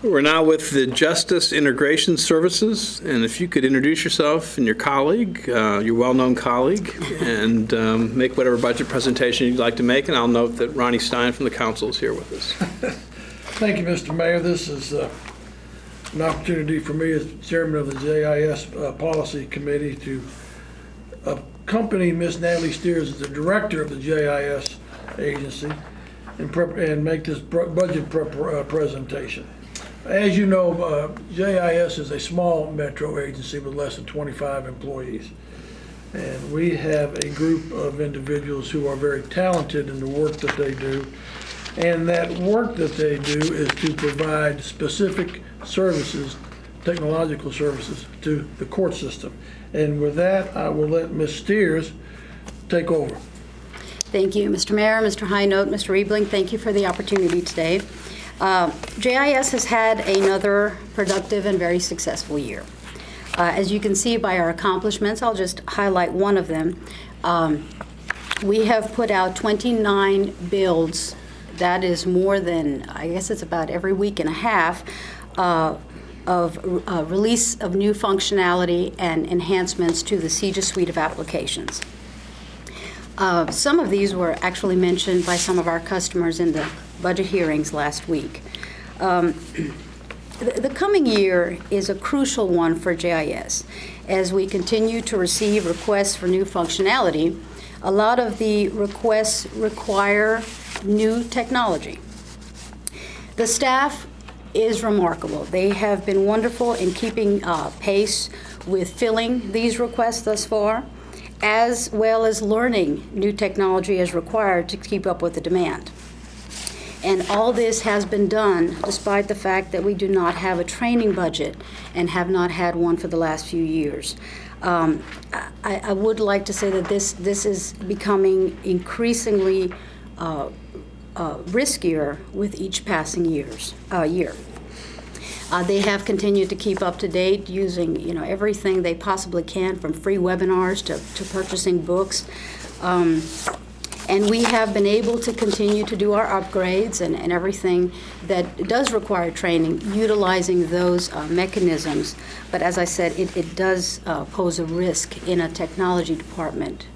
We're now with the Justice Integration Services, and if you could introduce yourself and your colleague, your well-known colleague, and make whatever budget presentation you'd like to make, and I'll note that Ronnie Stein from the council is here with us. Thank you, Mr. Mayor. This is an opportunity for me as chairman of the JIS Policy Committee to accompany Ms. Natalie Steers as the director of the JIS agency and make this budget presentation. As you know, JIS is a small metro agency with less than 25 employees. And we have a group of individuals who are very talented in the work that they do. And that work that they do is to provide specific services, technological services, to the court system. And with that, I will let Ms. Steers take over. Thank you, Mr. Mayor, Mr. Highnote, Mr. Riebling. Thank you for the opportunity today. JIS has had another productive and very successful year. As you can see by our accomplishments, I'll just highlight one of them. We have put out 29 builds. That is more than, I guess it's about every week and a half, of release of new functionality and enhancements to the CJIS suite of applications. Some of these were actually mentioned by some of our customers in the budget hearings last week. The coming year is a crucial one for JIS. As we continue to receive requests for new functionality, a lot of the requests require new technology. The staff is remarkable. They have been wonderful in keeping pace with filling these requests thus far, as well as learning new technology as required to keep up with the demand. And all this has been done despite the fact that we do not have a training budget and have not had one for the last few years. I would like to say that this is becoming increasingly riskier with each passing year. They have continued to keep up to date using everything they possibly can, from free webinars to purchasing books. And we have been able to continue to do our upgrades and everything that does require training, utilizing those mechanisms. But as I said, it does pose a risk in a technology department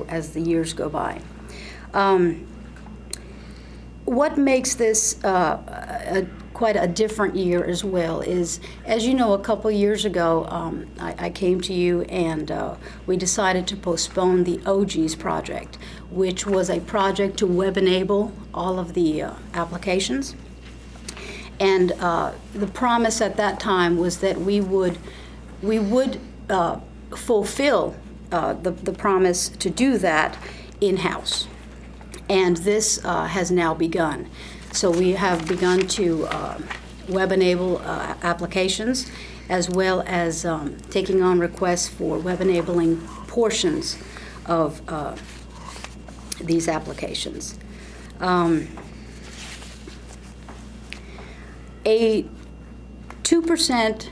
as the years go by. What makes this quite a different year as well is, as you know, a couple years ago, I came to you and we decided to postpone the OGs project, which was a project to web enable all of the applications. And the promise at that time was that we would fulfill the promise to do that in-house. And this has now begun. So we have begun to web enable applications, as well as taking on requests for web enabling portions of these applications. A 2%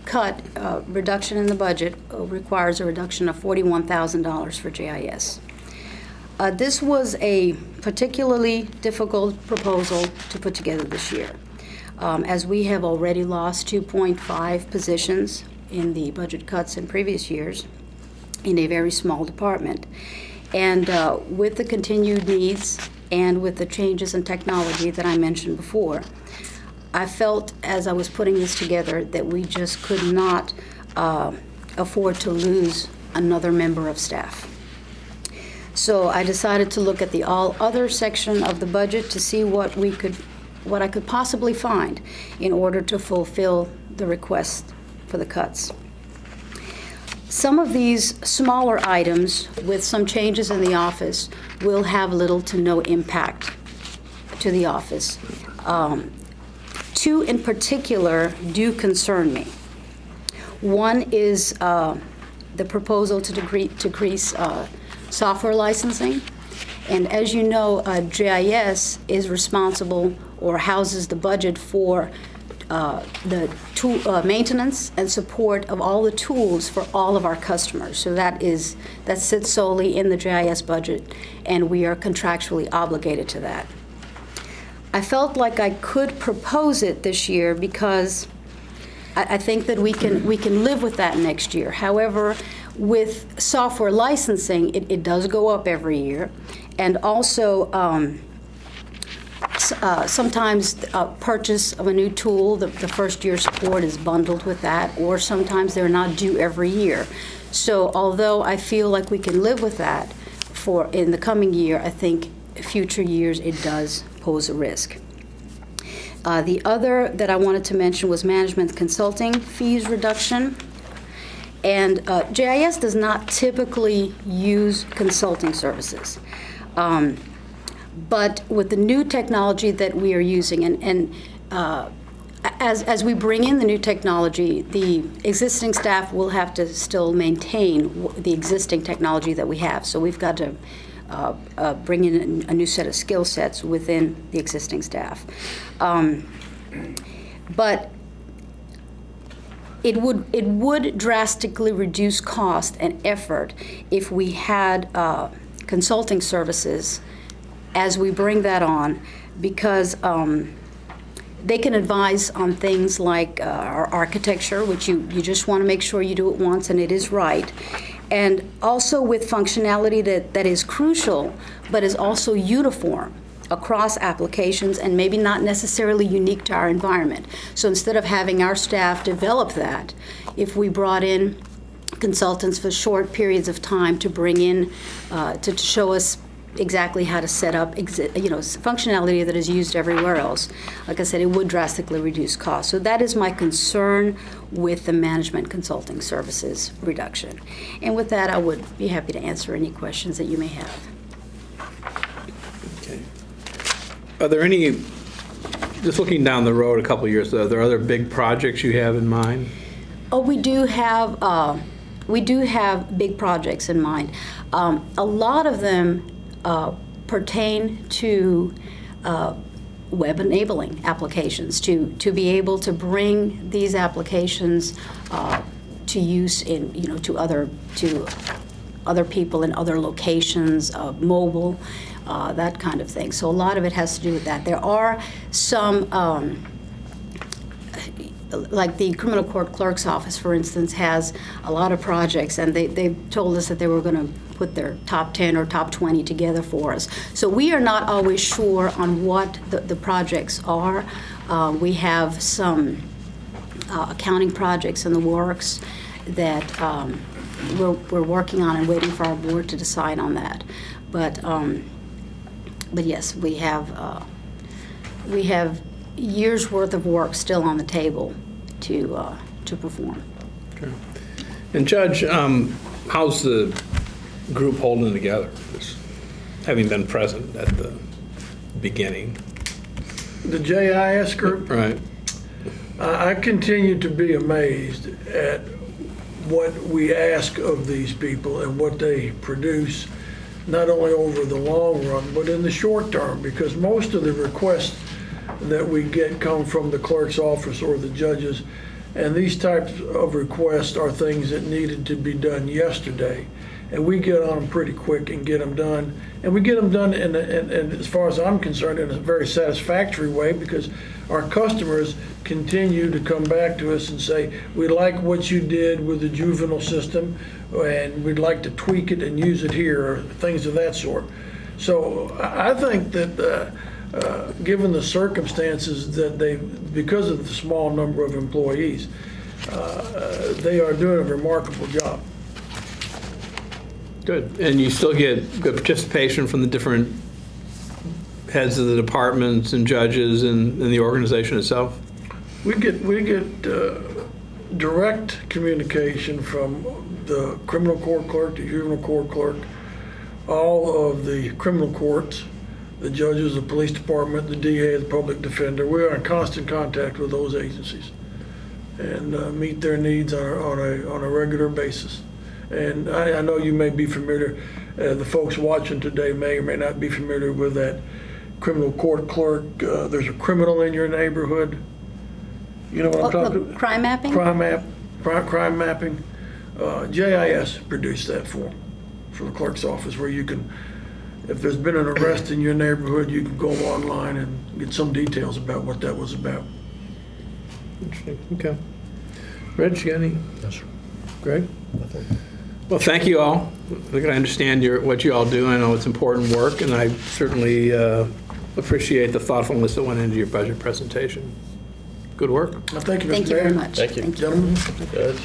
cut reduction in the budget requires a reduction of $41,000 for JIS. This was a particularly difficult proposal to put together this year, as we have already lost 2.5 positions in the budget cuts in previous years in a very small department. And with the continued needs and with the changes in technology that I mentioned before, I felt as I was putting this together that we just could not afford to lose another member of staff. So I decided to look at the all other section of the budget to see what I could possibly find in order to fulfill the request for the cuts. Some of these smaller items with some changes in the office will have little to no impact to the office. Two in particular do concern me. One is the proposal to decrease software licensing. And as you know, JIS is responsible or houses the budget for the tool maintenance and support of all the tools for all of our customers. So that sits solely in the JIS budget, and we are contractually obligated to that. I felt like I could propose it this year because I think that we can live with that next year. However, with software licensing, it does go up every year, and also sometimes purchase of a new tool, the first year support is bundled with that, or sometimes they're not due every year. So although I feel like we can live with that for in the coming year, I think future years it does pose a risk. The other that I wanted to mention was management consulting fees reduction. And JIS does not typically use consulting services. But with the new technology that we are using, and as we bring in the new technology, the existing staff will have to still maintain the existing technology that we have. So we've got to bring in a new set of skill sets within the existing staff. But it would drastically reduce cost and effort if we had consulting services as we bring that on, because they can advise on things like our architecture, which you just want to make sure you do it once and it is right, and also with functionality that is crucial but is also uniform across applications and maybe not necessarily unique to our environment. So instead of having our staff develop that, if we brought in consultants for short periods of time to bring in, to show us exactly how to set up functionality that is used everywhere else, like I said, it would drastically reduce costs. So that is my concern with the management consulting services reduction. And with that, I would be happy to answer any questions that you may have. Okay. Are there any, just looking down the road a couple of years, are there other big projects you have in mind? Oh, we do have big projects in mind. A lot of them pertain to web enabling applications, to be able to bring these applications to use in to other people in other locations, mobile, that kind of thing. So a lot of it has to do with that. There are some, like the criminal court clerk's office, for instance, has a lot of projects, and they told us that they were going to put their top 10 or top 20 together for us. So we are not always sure on what the projects are. We have some accounting projects in the works that we're working on and waiting for our board to decide on that. But yes, we have years' worth of work still on the table to perform. Okay. And Judge, how's the group holding together, just having been present at the beginning? The JIS group? Right. I continue to be amazed at what we ask of these people and what they produce, not only over the long run, but in the short term, because most of the requests that we get come from the clerk's office or the judges, and these types of requests are things that needed to be done yesterday. And we get on them pretty quick and get them done. And we get them done, in as far as I'm concerned, in a very satisfactory way, because our customers continue to come back to us and say, we like what you did with the juvenile system, and we'd like to tweak it and use it here, or things of that sort. So I think that given the circumstances that because of the small number of employees, they are doing a remarkable job. Good. And you still get good participation from the different heads of the departments and judges and the organization itself? We get direct communication from the criminal court clerk, the juvenile court clerk, all of the criminal courts, the judges, the police department, the DA, the public defender. We are in constant contact with those agencies and meet their needs on a regular basis. And I know you may be familiar, the folks watching today may or may not be familiar with that criminal court clerk. There's a criminal in your neighborhood. You know what I'm talking about? Crime mapping? Crime mapping. JIS produced that for the clerk's office, where you can if there's been an arrest in your neighborhood, you can go online and get some details about what that was about. Interesting. Okay. Reg, you got any? Yes, sir. Greg? Well, thank you all. I think I understand what you all do. I know it's important work, and I certainly appreciate the thoughtfulness that went into your budget presentation. Good work. Thank you, Mr. Mayor. Thank you very much. Thank you. Gentlemen. Good.